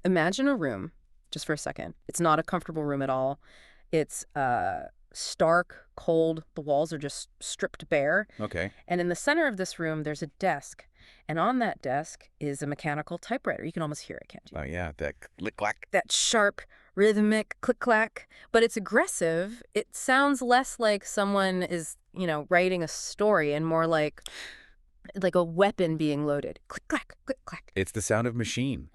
Imagine a room, just for a second. It's not a comfortable room at all. It's stark, cold. The walls are just stripped bare. Okay. And in the center of this room, there's a desk. And on that desk is a mechanical typewriter. You can almost hear it, can't you? Oh, yeah, that click-clack. That sharp, rhythmic click-clack. But it's aggressive. It sounds less like someone is, writing a story and more like a weapon being loaded. Click-clack, click-clack. It's the sound of machine.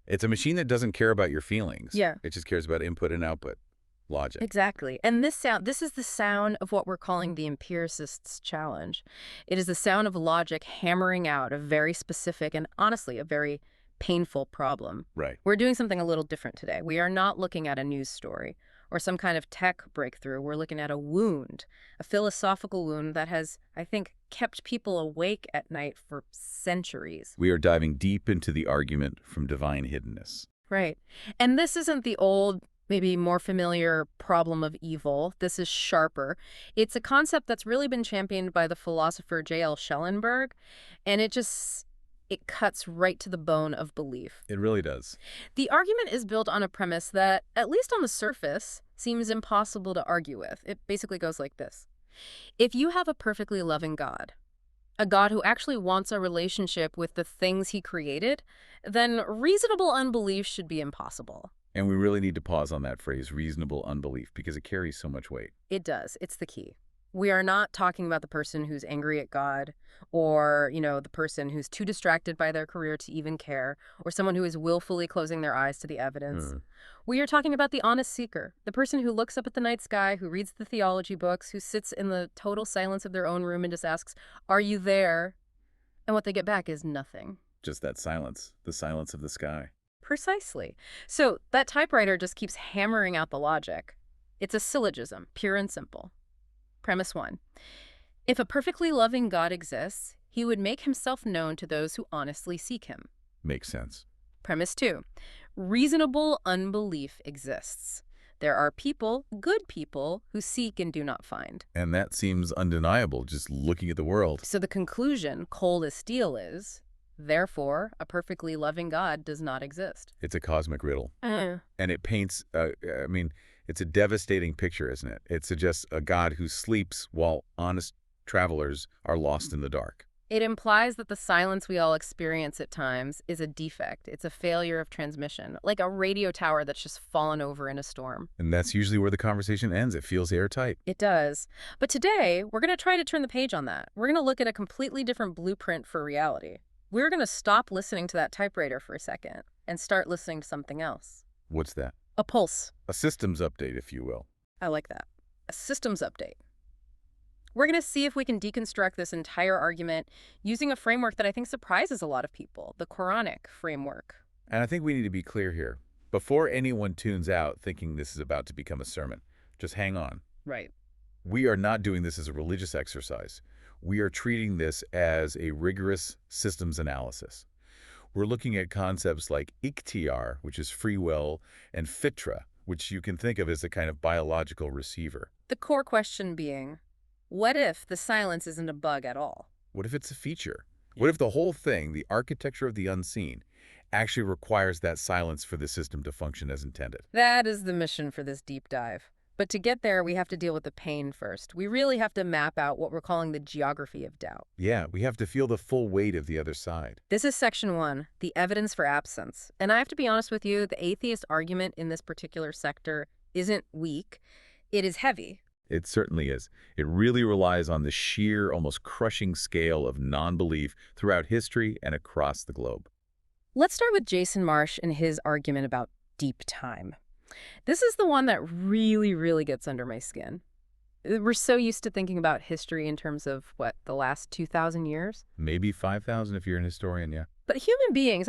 It's a machine that doesn't care about your feelings. Yeah. It just cares about input and output logic. Exactly. And this is the sound of what we're calling the empiricist's challenge. It is the sound of logic hammering out a very specific and honestly a very painful problem. Right. We're doing something a little different today. We are not looking at a news story or some kind of tech breakthrough. We're looking at a wound, a philosophical wound that has, I think, kept people awake at night for centuries. We are diving deep into the argument from Divine Hiddenness. Right. And this isn't the old, maybe more familiar problem of evil. This is sharper. It's a concept that's really been championed by the philosopher J.L. Schellenberg, and it cuts right to the bone of belief. It really does. The argument is built on a premise that, at least on the surface, seems impossible to argue with. It basically goes like this. If you have a perfectly loving God, a God who actually wants a relationship with the things he created, then reasonable unbelief should be impossible. And we really need to pause on that phrase, reasonable unbelief, because it carries so much weight. It does. It's the key. We are not talking about the person who's angry at God or, the person who's too distracted by their career to even care or someone who is willfully closing their eyes to the evidence. We are talking about the honest seeker, the person who looks up at the night sky, who reads the theology books, who sits in the total silence of their own room and just asks, "Are you there?" And what they get back is nothing. Just that silence, the silence of the sky. Precisely. So that typewriter just keeps hammering out the logic. It's a syllogism, pure and simple. Premise 1. If a perfectly loving God exists, he would make himself known to those who honestly seek him. Makes sense. Premise 2. Reasonable unbelief exists. There are people, good people, who seek and do not find. And that seems undeniable, just looking at the world. So the conclusion, cold as steel, is, therefore, a perfectly loving God does not exist. It's a cosmic riddle. And it paints, it's a devastating picture, isn't it? It suggests a God who sleeps while honest travelers are lost in the dark. It implies that the silence we all experience at times is a defect. It's a failure of transmission, like a radio tower that's just fallen over in a storm. And that's usually where the conversation ends. It feels airtight. It does. But today, we're going to try to turn the page on that. We're going to look at a completely different blueprint for reality. We're going to stop listening to that typewriter for a second and start listening to something else. What's that? A pulse. A systems update, if you will. I like that. A systems update. We're going to see if we can deconstruct this entire argument using a framework that I think surprises a lot of people, the Quranic framework. And I think we need to be clear here. Before anyone tunes out thinking this is about to become a sermon, just hang on. Right. We are not doing this as a religious exercise. We are treating this as a rigorous systems analysis. We're looking at concepts like Ikhtiyar, which is free will, and Fitra, which you can think of as a kind of biological receiver. The core question being, what if the silence isn't a bug at all? What if it's a feature? What if the whole thing, the architecture of the unseen, actually requires that silence for the system to function as intended? That is the mission for this deep dive. But to get there, we have to deal with the pain first. We really have to map out what we're calling the geography of doubt. Yeah, we have to feel the full weight of the other side. This is section 1, the evidence for absence. And I have to be honest with you, the atheist argument in this particular sector isn't weak. It is heavy. It certainly is. It really relies on the sheer, almost crushing scale of non-belief throughout history and across the globe. Let's start with Jason Marsh and his argument about deep time. This is the one that really, really gets under my skin. We're so used to thinking about history in terms of, the last 2,000 years? Maybe 5,000 if you're an historian, yeah. But human beings,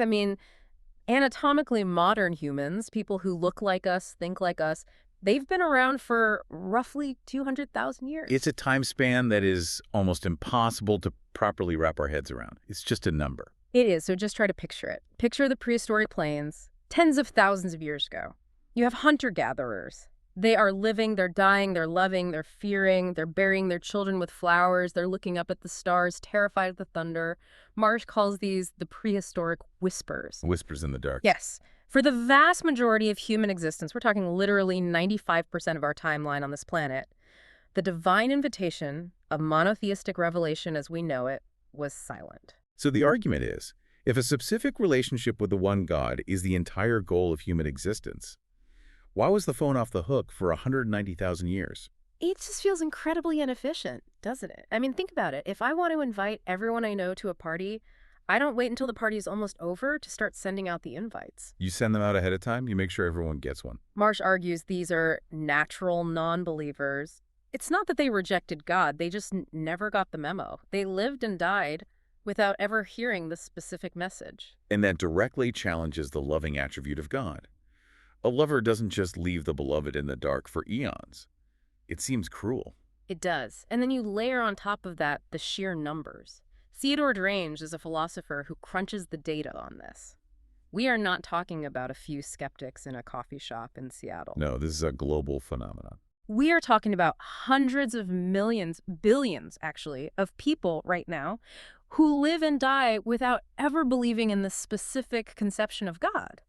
anatomically modern humans, people who look like us, think like us, they've been around for roughly 200,000 years. It's a time span that is almost impossible to properly wrap our heads around. It's just a number. It is, so just try to picture it. Picture the prehistoric plains, tens of thousands of years ago. You have hunter-gatherers. They are living, they're dying, they're loving, they're fearing, they're burying their children with flowers, they're looking up at the stars, terrified of the thunder. Marsh calls these the prehistoric whispers. Whispers in the dark. Yes. For the vast majority of human existence, we're talking literally 95% of our timeline on this planet, the divine invitation of monotheistic revelation as we know it was silent. So the argument is, if a specific relationship with the one God is the entire goal of human existence, why was the phone off the hook for 190,000 years? It just feels incredibly inefficient, doesn't it? I mean, think about it. If I want to invite everyone I know to a party, I don't wait until the party is almost over to start sending out the invites. You send them out ahead of time, you make sure everyone gets one. Marsh argues these are natural non-believers. It's not that they rejected God, they just never got the memo. They lived and died without ever hearing the specific message. And that directly challenges the loving attribute of God. A lover doesn't just leave the beloved in the dark for eons. It seems cruel. It does. And then you layer on top of that the sheer numbers. Theodore Drange is a philosopher who crunches the data on this. We are not talking about a few skeptics in a coffee shop in Seattle. No, this is a global phenomenon. We are talking about hundreds of millions, billions actually, of people right now who live and die without ever believing in the specific conception of God.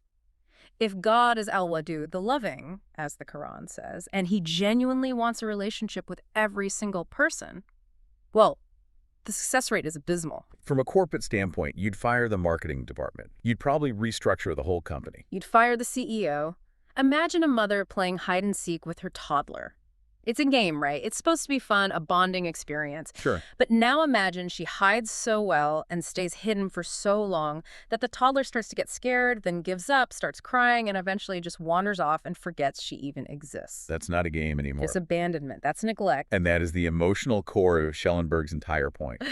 If God is Al-Wadud, the loving, as the Quran says, and he genuinely wants a relationship with every single person, well, the success rate is abysmal. From a corporate standpoint, you'd fire the marketing department. You'd probably restructure the whole company. You'd fire the CEO. Imagine a mother playing hide and seek with her toddler. It's a game, right? It's supposed to be fun, a bonding experience. Sure. But now imagine she hides so well and stays hidden for so long that the toddler starts to get scared, then gives up, starts crying, and eventually just wanders off and forgets she even exists. That's not a game anymore. It's abandonment. That's neglect. And that is the emotional core of Schellenberg's entire point.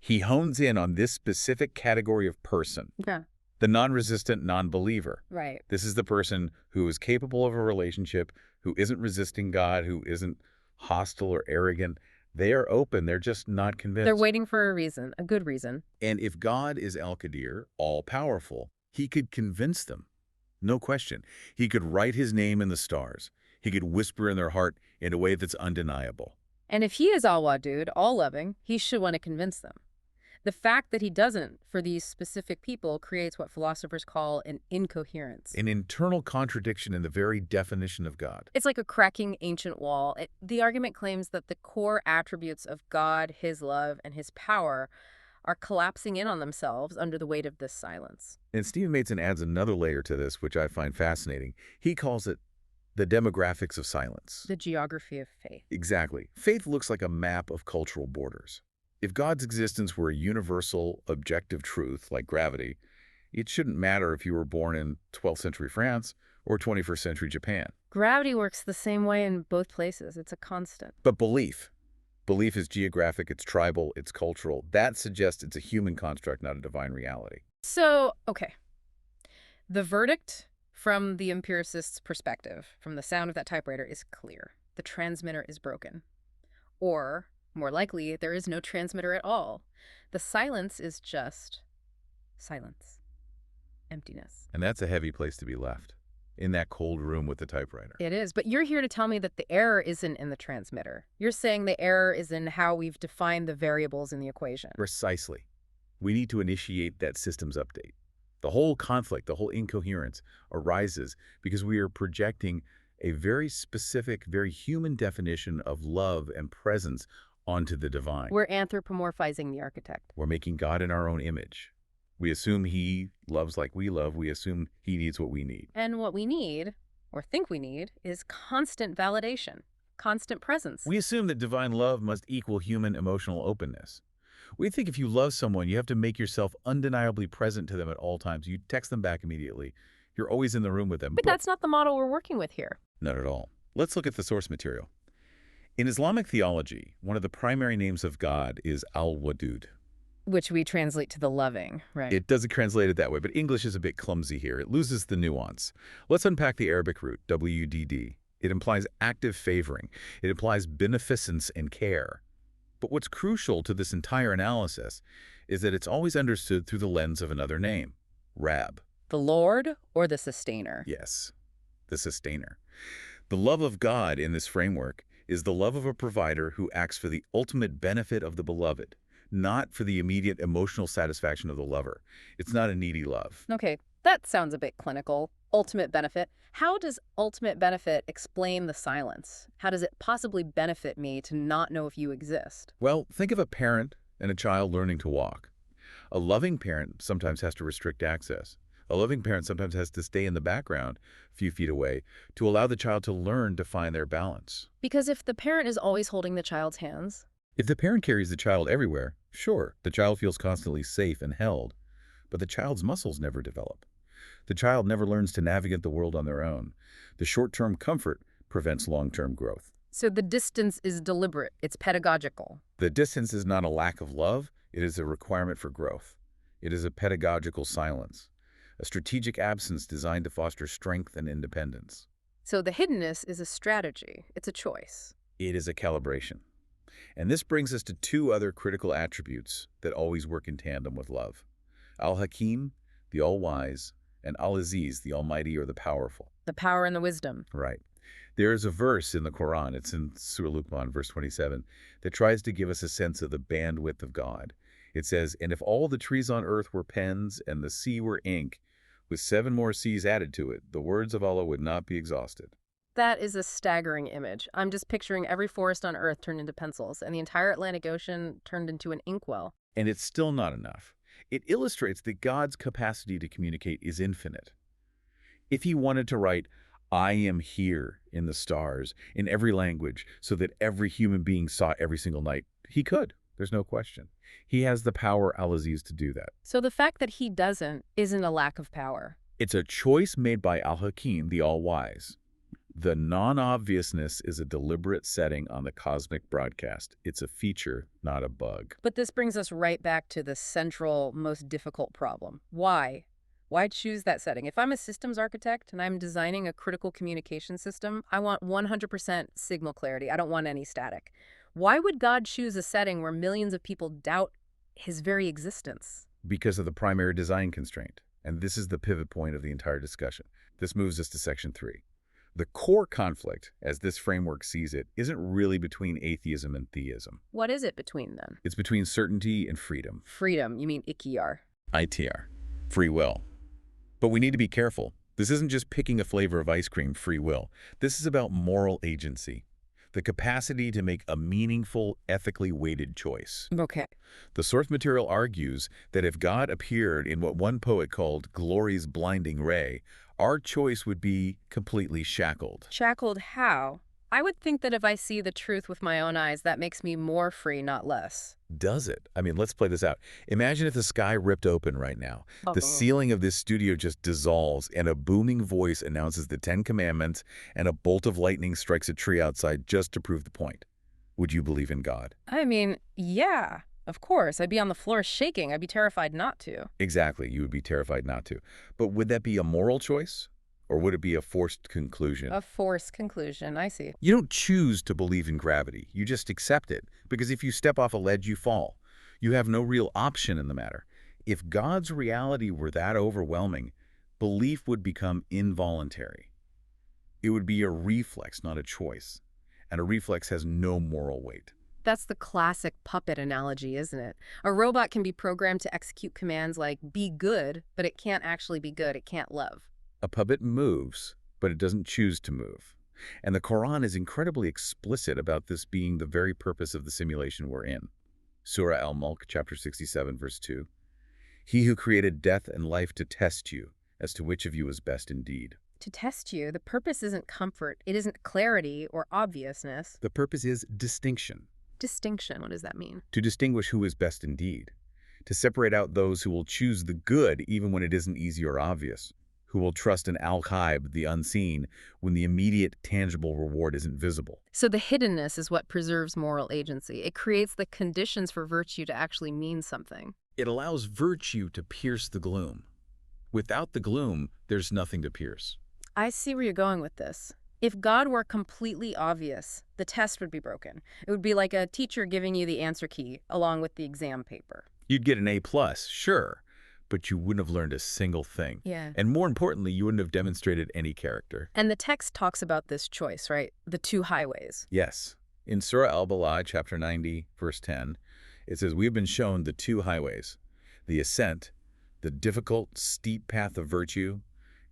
He hones in on this specific category of person. Yeah. The non-resistant non-believer. Right. This is the person who is capable of a relationship, who isn't resisting God, who isn't hostile or arrogant. They are open. They're just not convinced. They're waiting for a reason, a good reason. And if God is Al-Qadir, all-powerful, he could convince them. No question. He could write his name in the stars. He could whisper in their heart in a way that's undeniable. And if he is Al-Wadud, all-loving, he should want to convince them. The fact that he doesn't for these specific people creates what philosophers call an incoherence. An internal contradiction in the very definition of God. It's like a cracking ancient wall. The argument claims that the core attributes of God, his love, and his power are collapsing in on themselves under the weight of this silence. And Stephen Mason adds another layer to this, which I find fascinating. He calls it the demographics of silence. The geography of faith. Exactly. Faith looks like a map of cultural borders. If God's existence were a universal, objective truth, like gravity, it shouldn't matter if you were born in 12th century France or 21st century Japan. Gravity works the same way in both places. It's a constant. But belief is geographic, it's tribal, it's cultural. That suggests it's a human construct, not a divine reality. So, okay. The verdict from the empiricist's perspective, from the sound of that typewriter, is clear. The transmitter is broken. Or, more likely, there is no transmitter at all. The silence is just silence. Emptiness. And that's a heavy place to be left, in that cold room with the typewriter. It is, but you're here to tell me that the error isn't in the transmitter. You're saying the error is in how we've defined the variables in the equation. Precisely. We need to initiate that systems update. The whole conflict, the whole incoherence arises because we are projecting a very specific, very human definition of love and presence onto the divine. We're anthropomorphizing the architect. We're making God in our own image. We assume he loves like we love. We assume he needs what we need. And what we need, or think we need, is constant validation, constant presence. We assume that divine love must equal human emotional openness. We think if you love someone, you have to make yourself undeniably present to them at all times. You text them back immediately. You're always in the room with them. But that's not the model we're working with here. Not at all. Let's look at the source material. In Islamic theology, one of the primary names of God is Al-Wadud. Which we translate to the loving, right? It doesn't translate it that way, but English is a bit clumsy here. It loses the nuance. Let's unpack the Arabic root, WDD. It implies active favoring. It implies beneficence and care. But what's crucial to this entire analysis is that it's always understood through the lens of another name, Rab. The Lord or the sustainer? Yes, the sustainer. The love of God in this framework is the love of a provider who acts for the ultimate benefit of the beloved, not for the immediate emotional satisfaction of the lover. It's not a needy love. Okay, that sounds a bit clinical. Ultimate benefit. How does ultimate benefit explain the silence? How does it possibly benefit me to not know if you exist? Well, think of a parent and a child learning to walk. A loving parent sometimes has to restrict access. A loving parent sometimes has to stay in the background, a few feet away, to allow the child to learn to find their balance. Because if the parent is always holding the child's hands, If the parent carries the child everywhere, sure, the child feels constantly safe and held, but the child's muscles never develop. The child never learns to navigate the world on their own. The short-term comfort prevents long-term growth. so the distance is deliberate, it's pedagogical. The distance is not a lack of love, it is a requirement for growth. It is a pedagogical silence, a strategic absence designed to foster strength and independence. So the hiddenness is a strategy, it's a choice. It is a calibration. And this brings us to two other critical attributes that always work in tandem with love. Al-Hakim, the all-wise, and Al-Aziz, the almighty or the powerful. The power and the wisdom. Right. There is a verse in the Quran, it's in Surah Luqman, verse 27, that tries to give us a sense of the bandwidth of God. It says, "And if all the trees on earth were pens and the sea were ink, with 7 more seas added to it, the words of Allah would not be exhausted." That is a staggering image. I'm just picturing every forest on Earth turned into pencils and the entire Atlantic Ocean turned into an inkwell. And it's still not enough. It illustrates that God's capacity to communicate is infinite. If he wanted to write, "I am here" in the stars, in every language, so that every human being saw every single night, he could. There's no question. He has the power, Al-Aziz, to do that. So the fact that he doesn't isn't a lack of power. It's a choice made by Al-Hakim, the all-wise. The non-obviousness is a deliberate setting on the cosmic broadcast. It's a feature, not a bug. But this brings us right back to the central, most difficult problem. Why? Why choose that setting? If I'm a systems architect and I'm designing a critical communication system, I want 100% signal clarity. I don't want any static. Why would God choose a setting where millions of people doubt his very existence? Because of the primary design constraint. And this is the pivot point of the entire discussion. This moves us to section 3. The core conflict, as this framework sees it, isn't really between atheism and theism. What is it between them? It's between certainty and freedom. Freedom, you mean Ikhtiyar. Ikhtiyar, free will. But we need to be careful. This isn't just picking a flavor of ice cream, free will. This is about moral agency, the capacity to make a meaningful, ethically weighted choice. Okay. The source material argues that if God appeared in what one poet called glory's blinding ray, our choice would be completely shackled. Shackled how? I would think that if I see the truth with my own eyes, that makes me more free, not less. Does it? I mean, let's play this out. Imagine if the sky ripped open right now. The ceiling of this studio just dissolves, and a booming voice announces the 10 Commandments, and a bolt of lightning strikes a tree outside just to prove the point. Would you believe in God? I mean, yeah, of course. I'd be on the floor shaking. I'd be terrified not to. Exactly, you would be terrified not to. But would that be a moral choice? Or would it be a forced conclusion? A forced conclusion, I see. You don't choose to believe in gravity. You just accept it. Because if you step off a ledge, you fall. You have no real option in the matter. If God's reality were that overwhelming, belief would become involuntary. It would be a reflex, not a choice. And a reflex has no moral weight. That's the classic puppet analogy, isn't it? A robot can be programmed to execute commands like be good, but it can't actually be good. It can't love. A puppet moves, but it doesn't choose to move. And the Quran is incredibly explicit about this being the very purpose of the simulation we're in. Surah Al-Mulk, chapter 67, verse 2. He who created death and life to test you, as to which of you is best indeed. To test you, the purpose isn't comfort. It isn't clarity or obviousness. The purpose is distinction. Distinction, what does that mean? To distinguish who is best indeed. To separate out those who will choose the good even when it isn't easy or obvious. Who will trust in al-ghaib, the unseen, when the immediate, tangible reward isn't visible. So the hiddenness is what preserves moral agency. It creates the conditions for virtue to actually mean something. It allows virtue to pierce the gloom. Without the gloom, there's nothing to pierce. I see where you're going with this. If God were completely obvious, the test would be broken. It would be like a teacher giving you the answer key along with the exam paper. You'd get an A+, sure, but you wouldn't have learned a single thing. Yeah. And more importantly, you wouldn't have demonstrated any character. And the text talks about this choice, right? The two highways. Yes. In Surah Al-Balad, chapter 90, verse 10, It says, "We have been shown the two highways, the ascent, the difficult, steep path of virtue,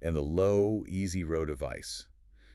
and the low, easy road of vice.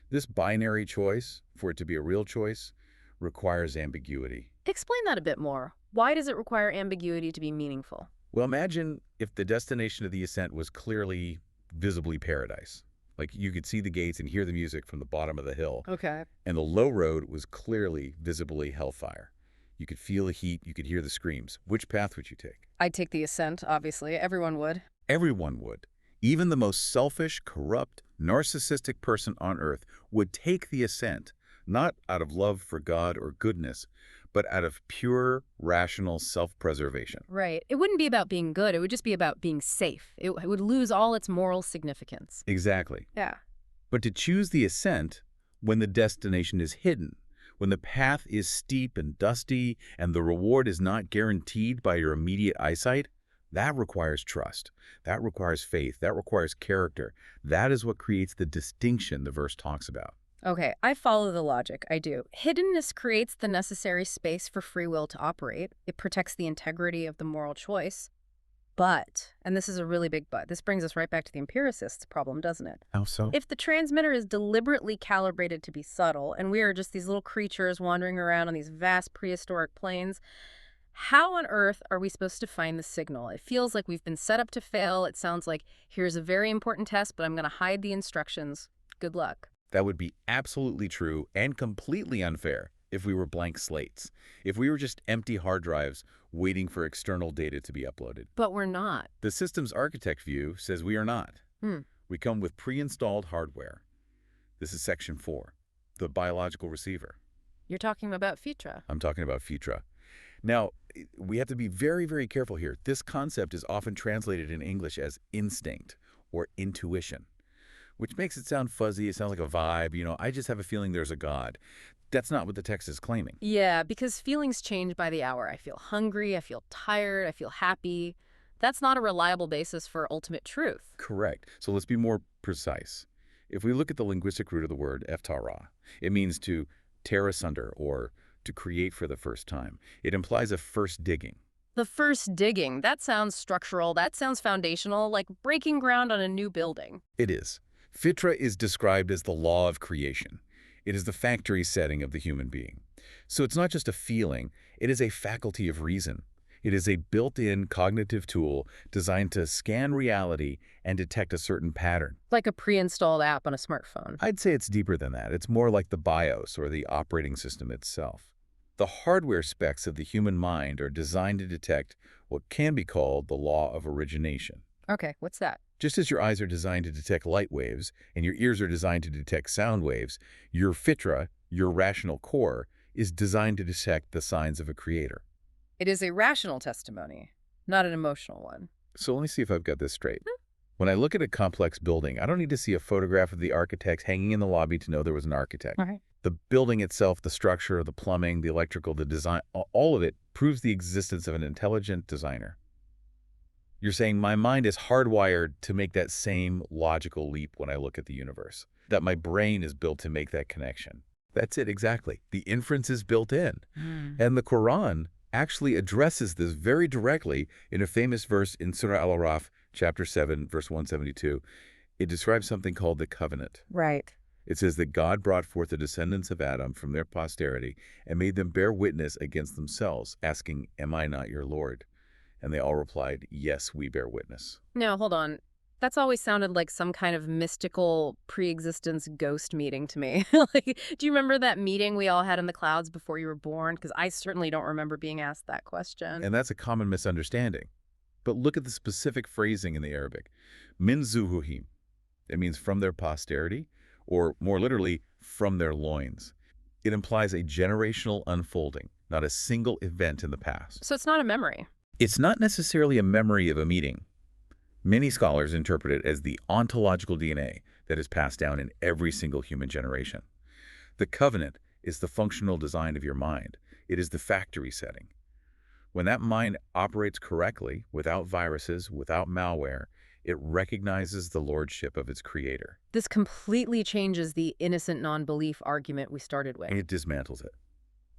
This binary choice, for it to be a real choice, requires ambiguity." Explain that a bit more. Why does it require ambiguity to be meaningful? Well, imagine if the destination of the ascent was clearly, visibly paradise. Like you could see the gates and hear the music from the bottom of the hill. Okay. And the low road was clearly, visibly hellfire. You could feel the heat, you could hear the screams. Which path would you take? I'd take the ascent, obviously. Everyone would. Everyone would. Even the most selfish, corrupt, narcissistic person on earth would take the ascent, not out of love for God or goodness, but out of pure, rational self-preservation. Right. It wouldn't be about being good. It would just be about being safe. It would lose all its moral significance. Exactly. Yeah. But to choose the ascent when the destination is hidden, when the path is steep and dusty and the reward is not guaranteed by your immediate eyesight, that requires trust. That requires faith. That requires character. That is what creates the distinction the verse talks about. Okay, I follow the logic. I do. Hiddenness creates the necessary space for free will to operate. It protects the integrity of the moral choice. But, and this is a really big but, this brings us right back to the empiricist's problem, doesn't it? How so? If the transmitter is deliberately calibrated to be subtle, and we are just these little creatures wandering around on these vast prehistoric plains, how on earth are we supposed to find the signal? It feels like we've been set up to fail. It sounds like, here's a very important test, but I'm going to hide the instructions. Good luck. That would be absolutely true and completely unfair if we were blank slates, if we were just empty hard drives waiting for external data to be uploaded. But we're not. The systems architect view says we are not. We come with pre-installed hardware. This is section 4, the biological receiver. You're talking about Fitra. I'm talking about Fitra. Now, we have to be very, very careful here. This concept is often translated in English as instinct or intuition, which makes it sound fuzzy. It sounds like a vibe. You know, I just have a feeling there's a God. That's not what the text is claiming. Yeah, because feelings change by the hour. I feel hungry, I feel tired, I feel happy. That's not a reliable basis for ultimate truth. Correct. So let's be more precise. If we look at the linguistic root of the word eftara, it means to tear asunder or to create for the first time. It implies a first digging. The first digging, that sounds structural, that sounds foundational, like breaking ground on a new building. It is. Fitra is described as the law of creation. It is the factory setting of the human being. So it's not just a feeling, it is a faculty of reason. It is a built-in cognitive tool designed to scan reality and detect a certain pattern. Like a pre-installed app on a smartphone. I'd say it's deeper than that. It's more like the BIOS or the operating system itself. The hardware specs of the human mind are designed to detect what can be called the law of origination. Okay, what's that? Just as your eyes are designed to detect light waves and your ears are designed to detect sound waves, your Fitra, your rational core, is designed to detect the signs of a creator. It is a rational testimony, not an emotional one. So let me see if I've got this straight. When I look at a complex building, I don't need to see a photograph of the architect hanging in the lobby to know there was an architect. All right. The building itself, the structure, the plumbing, the electrical, the design, all of it proves the existence of an intelligent designer. You're saying my mind is hardwired to make that same logical leap when I look at the universe, that my brain is built to make that connection. That's it, exactly. The inference is built in. And the Quran actually addresses this very directly in a famous verse in Surah Al-Araf, chapter 7, verse 172. It describes something called the covenant. Right. It says that God brought forth the descendants of Adam from their posterity and made them bear witness against themselves, asking, "Am I not your Lord?" And they all replied, "Yes, we bear witness." Now, hold on. That's always sounded like some kind of mystical pre-existence ghost meeting to me. Like, do you remember that meeting we all had in the clouds before you were born? Because I certainly don't remember being asked that question. And that's a common misunderstanding. But look at the specific phrasing in the Arabic. Min zuhuhim. It means from their posterity, or more literally, from their loins. It implies a generational unfolding, not a single event in the past. So it's not a memory. It's not necessarily a memory of a meeting. Many scholars interpret it as the ontological DNA that is passed down in every single human generation. The covenant is the functional design of your mind. It is the factory setting. When that mind operates correctly, without viruses, without malware, it recognizes the lordship of its creator. This completely changes the innocent non-belief argument we started with. And it dismantles it.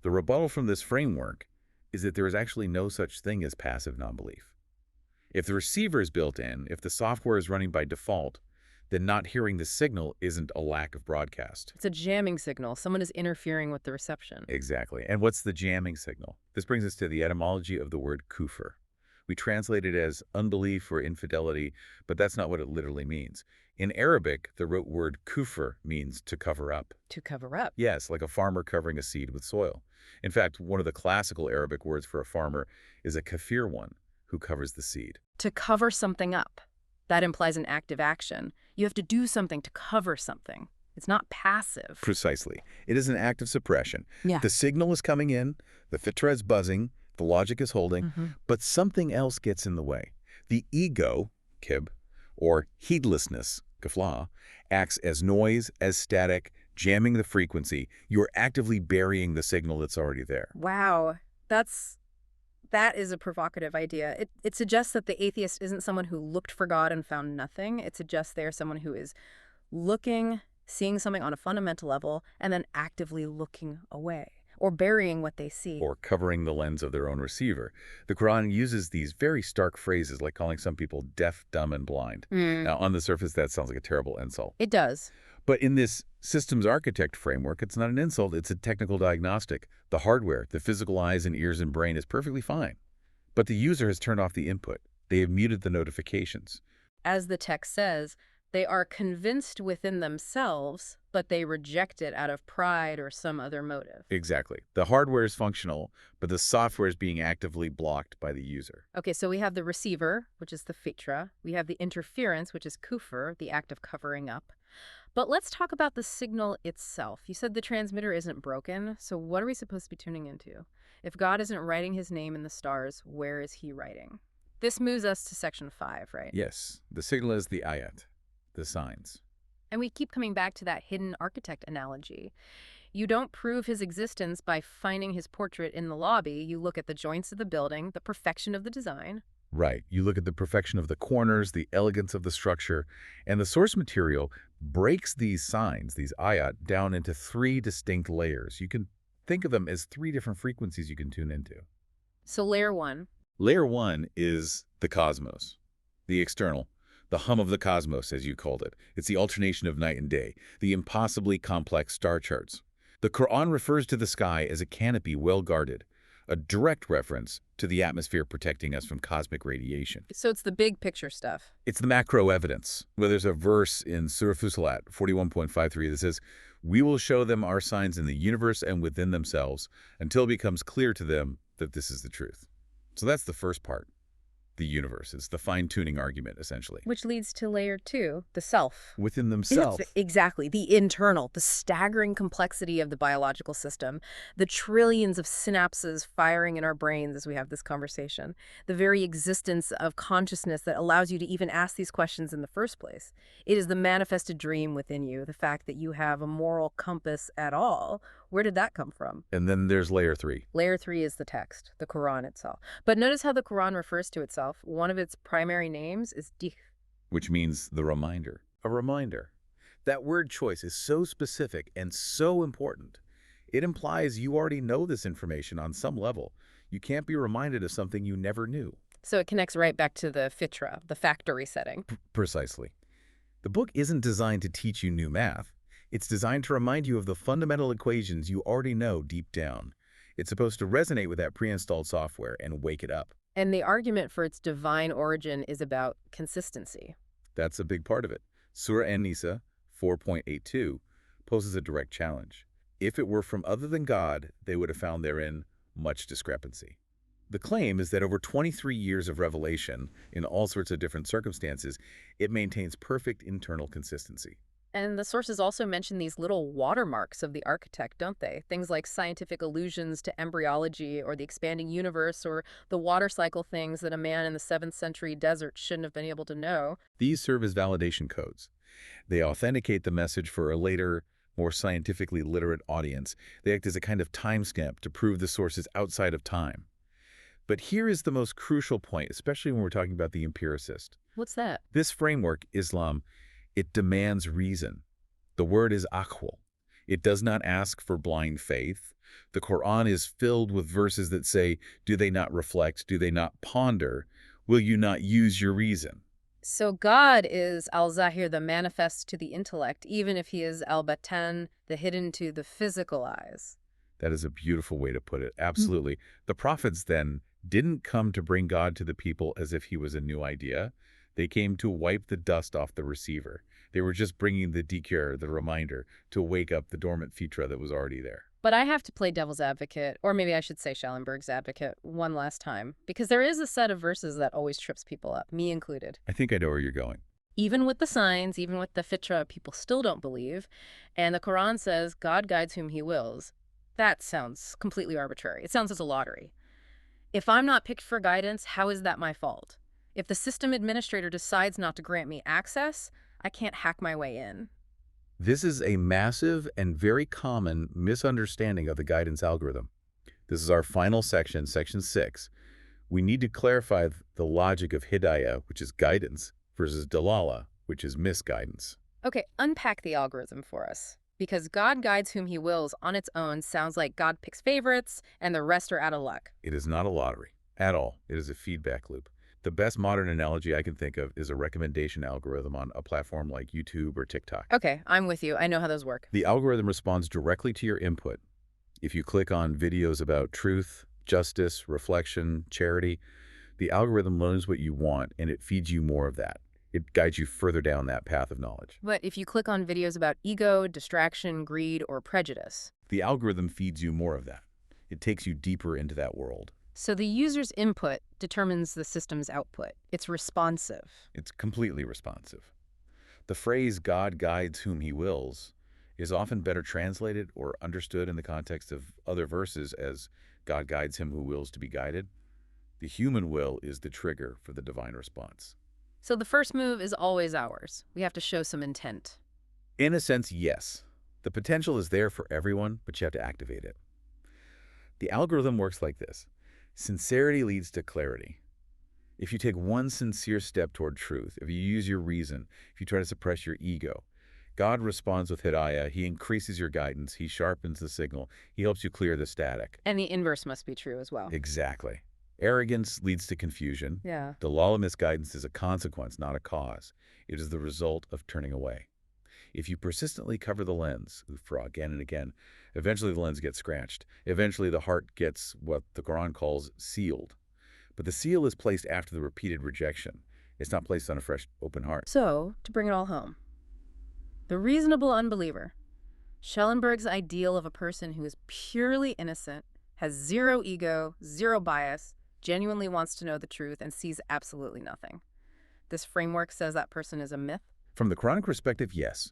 The rebuttal from this framework is that there is actually no such thing as passive non-belief. If the receiver is built in, if the software is running by default, then not hearing the signal isn't a lack of broadcast. It's a jamming signal. Someone is interfering with the reception. Exactly. And what's the jamming signal? This brings us to the etymology of the word kufr. We translate it as unbelief or infidelity, but that's not what it literally means. In Arabic, the root word kufr means to cover up. To cover up? Yes, like a farmer covering a seed with soil. In fact, one of the classical Arabic words for a farmer is a kafir one, who covers the seed. To cover something up. That implies an active action. You have to do something to cover something. It's not passive. Precisely. It is an act of suppression. Yeah. The signal is coming in, the fitra is buzzing, the logic is holding, but something else gets in the way. The ego, kib, or heedlessness, kafla, acts as noise, as static, jamming the frequency. You're actively burying the signal that's already there. Wow. That is a provocative idea. It suggests that the atheist isn't someone who looked for God and found nothing. It suggests they're someone who is looking, seeing something on a fundamental level, and then actively looking away, or burying what they see. Or covering the lens of their own receiver. The Quran uses these very stark phrases like calling some people deaf, dumb, and blind. Now, on the surface, that sounds like a terrible insult. It does. But in this systems architect framework, it's not an insult, it's a technical diagnostic. The hardware, the physical eyes and ears and brain is perfectly fine. But the user has turned off the input. They have muted the notifications. As the text says, they are convinced within themselves, but they reject it out of pride or some other motive. Exactly. The hardware is functional, but the software is being actively blocked by the user. Okay, so we have the receiver, which is the fitra. We have the interference, which is kufr, the act of covering up. But let's talk about the signal itself. You said the transmitter isn't broken, so what are we supposed to be tuning into? If God isn't writing his name in the stars, where is he writing? This moves us to section 5, right? Yes, the signal is the ayat, the signs. And we keep coming back to that hidden architect analogy. You don't prove his existence by finding his portrait in the lobby. You look at the joints of the building, the perfection of the design. Right. You look at the perfection of the corners, the elegance of the structure, and the source material breaks these signs, these ayat, down into 3 distinct layers. You can think of them as 3 different frequencies you can tune into. So layer 1. Layer 1 is the cosmos, the external, the hum of the cosmos, as you called it. It's the alternation of night and day, the impossibly complex star charts. The Quran refers to the sky as a canopy well guarded, a direct reference to the atmosphere protecting us from cosmic radiation. So it's the big picture stuff. It's the macro evidence. Well, there's a verse in Surah Fusilat 41.53 that says, "We will show them our signs in the universe and within themselves until it becomes clear to them that this is the truth." So that's the first part, the universe. It's the fine-tuning argument, essentially. Which leads to layer 2, the self. Within themselves. Exactly. The internal, the staggering complexity of the biological system, the trillions of synapses firing in our brains as we have this conversation, the very existence of consciousness that allows you to even ask these questions in the first place. It is the manifested dream within you, the fact that you have a moral compass at all. Where did that come from? And then there's layer 3. Layer 3 is the text, the Quran itself. But notice how the Quran refers to itself. One of its primary names is dikh, which means the reminder. A reminder. That word choice is so specific and so important. It implies you already know this information on some level. You can't be reminded of something you never knew. So it connects right back to the fitra, the factory setting. Precisely. The book isn't designed to teach you new math. It's designed to remind you of the fundamental equations you already know deep down. It's supposed to resonate with that pre-installed software and wake it up. And the argument for its divine origin is about consistency. That's a big part of it. Surah An-Nisa 4.82 poses a direct challenge. If it were from other than God, they would have found therein much discrepancy. The claim is that over 23 years of revelation, in all sorts of different circumstances, it maintains perfect internal consistency. And the sources also mention these little watermarks of the architect, don't they? Things like scientific allusions to embryology or the expanding universe or the water cycle things that a man in the 7th century desert shouldn't have been able to know. These serve as validation codes. They authenticate the message for a later, more scientifically literate audience. They act as a kind of timestamp to prove the source is outside of time. But here is the most crucial point, especially when we're talking about the empiricist. What's that? This framework, Islam, it demands reason. The word is aqwal. It does not ask for blind faith. The Quran is filled with verses that say, do they not reflect? Do they not ponder? Will you not use your reason? So God is al-Zahir, the manifest to the intellect, even if he is al-Batan, the hidden to the physical eyes. That is a beautiful way to put it. Absolutely. The prophets then didn't come to bring God to the people as if he was a new idea. They came to wipe the dust off the receiver. They were just bringing the dhikr, the reminder, to wake up the dormant fitra that was already there. But I have to play devil's advocate, or maybe I should say Schellenberg's advocate, one last time, because there is a set of verses that always trips people up, me included. I think I know where you're going. Even with the signs, even with the fitra, people still don't believe. And the Quran says, God guides whom he wills. That sounds completely arbitrary. It sounds as a lottery. If I'm not picked for guidance, how is that my fault? If the system administrator decides not to grant me access, I can't hack my way in. This is a massive and very common misunderstanding of the guidance algorithm. This is our final section, section 6. We need to clarify the logic of hidayah, which is guidance, versus dalala, which is misguidance. Okay, unpack the algorithm for us. Because God guides whom he wills on its own sounds like God picks favorites and the rest are out of luck. It is not a lottery at all. It is a feedback loop. The best modern analogy I can think of is a recommendation algorithm on a platform like YouTube or TikTok. Okay, I'm with you. I know how those work. The algorithm responds directly to your input. If you click on videos about truth, justice, reflection, charity, the algorithm learns what you want and it feeds you more of that. It guides you further down that path of knowledge. But if you click on videos about ego, distraction, greed, or prejudice, the algorithm feeds you more of that. It takes you deeper into that world. So the user's input determines the system's output. It's responsive. It's completely responsive. The phrase, God guides whom he wills, is often better translated or understood in the context of other verses as God guides him who wills to be guided. The human will is the trigger for the divine response. So the first move is always ours. We have to show some intent. In a sense, yes. The potential is there for everyone, but you have to activate it. The algorithm works like this. Sincerity leads to clarity. If you take one sincere step toward truth, if you use your reason, if you try to suppress your ego, God responds with hidayah. He increases your guidance. He sharpens the signal. He helps you clear the static. And the inverse must be true as well. Exactly. Arrogance leads to confusion. Yeah. Dalala misguidance is a consequence, not a cause. It is the result of turning away. If you persistently cover the lens, again and again, eventually the lens gets scratched. Eventually the heart gets what the Quran calls sealed. But the seal is placed after the repeated rejection. It's not placed on a fresh, open heart. So, to bring it all home, the reasonable unbeliever, Schellenberg's ideal of a person who is purely innocent, has zero ego, zero bias, genuinely wants to know the truth, and sees absolutely nothing. This framework says that person is a myth? From the Quranic perspective, yes.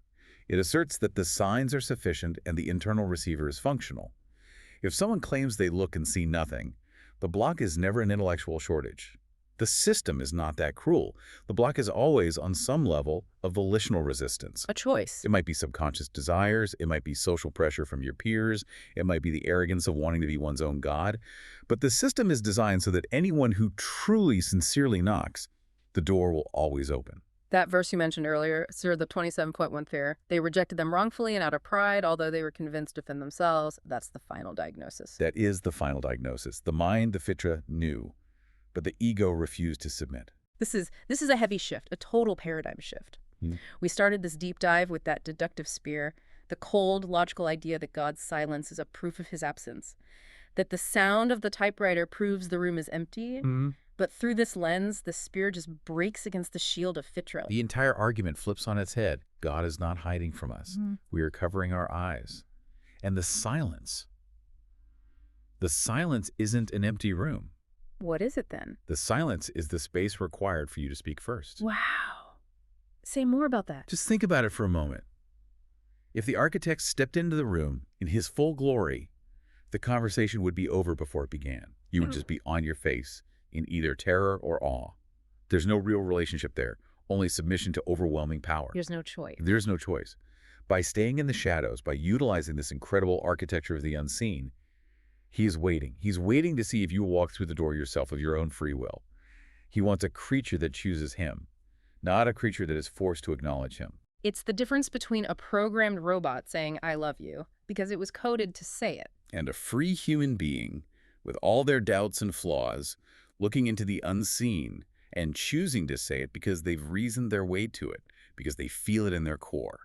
It asserts that the signs are sufficient and the internal receiver is functional. If someone claims they look and see nothing, the block is never an intellectual shortage. The system is not that cruel. The block is always, on some level, a volitional resistance. A choice. It might be subconscious desires, it might be social pressure from your peers, it might be the arrogance of wanting to be one's own God. But the system is designed so that anyone who truly, sincerely knocks, the door will always open. That verse you mentioned earlier, Surah the 27.1 there, they rejected them wrongfully and out of pride, although they were convinced to defend themselves. That's the final diagnosis. That is the final diagnosis. The mind, the fitra, knew, but the ego refused to submit. This is a heavy shift, a total paradigm shift. We started this deep dive with that deductive spear, the cold, logical idea that God's silence is a proof of his absence, that the sound of the typewriter proves the room is empty. But through this lens, the spear just breaks against the shield of fitra. The entire argument flips on its head. God is not hiding from us. We are covering our eyes. And the silence isn't an empty room. What is it then? The silence is the space required for you to speak first. Wow. Say more about that. Just think about it for a moment. If the architect stepped into the room in his full glory, the conversation would be over before it began. You would just be on your face in either terror or awe. There's no real relationship there, only submission to overwhelming power. There's no choice. There's no choice. By staying in the shadows, by utilizing this incredible architecture of the unseen, he is waiting. He's waiting to see if you will walk through the door yourself of your own free will. He wants a creature that chooses him, not a creature that is forced to acknowledge him. It's the difference between a programmed robot saying, I love you, because it was coded to say it. And a free human being, with all their doubts and flaws, looking into the unseen and choosing to say it because they've reasoned their way to it, because they feel it in their core.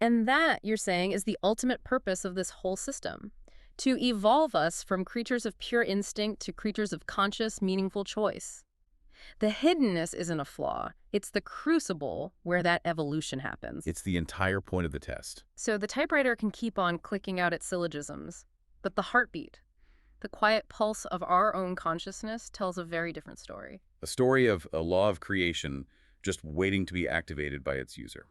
And that, you're saying, is the ultimate purpose of this whole system. To evolve us from creatures of pure instinct to creatures of conscious, meaningful choice. The hiddenness isn't a flaw. It's the crucible where that evolution happens. It's the entire point of the test. So the typewriter can keep on clicking out its syllogisms, but the heartbeat, the quiet pulse of our own consciousness, tells a very different story. A story of a law of creation just waiting to be activated by its user.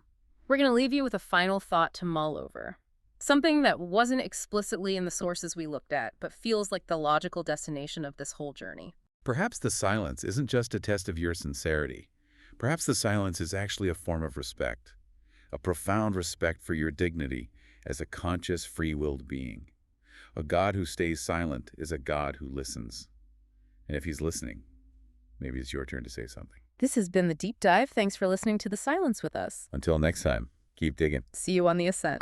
We're going to leave you with a final thought to mull over. Something that wasn't explicitly in the sources we looked at, but feels like the logical destination of this whole journey. Perhaps the silence isn't just a test of your sincerity. Perhaps the silence is actually a form of respect, a profound respect for your dignity as a conscious, free-willed being. A God who stays silent is a God who listens. And if he's listening, maybe it's your turn to say something. This has been The Deep Dive. Thanks for listening to The Silence with us. Until next time, keep digging. See you on the ascent.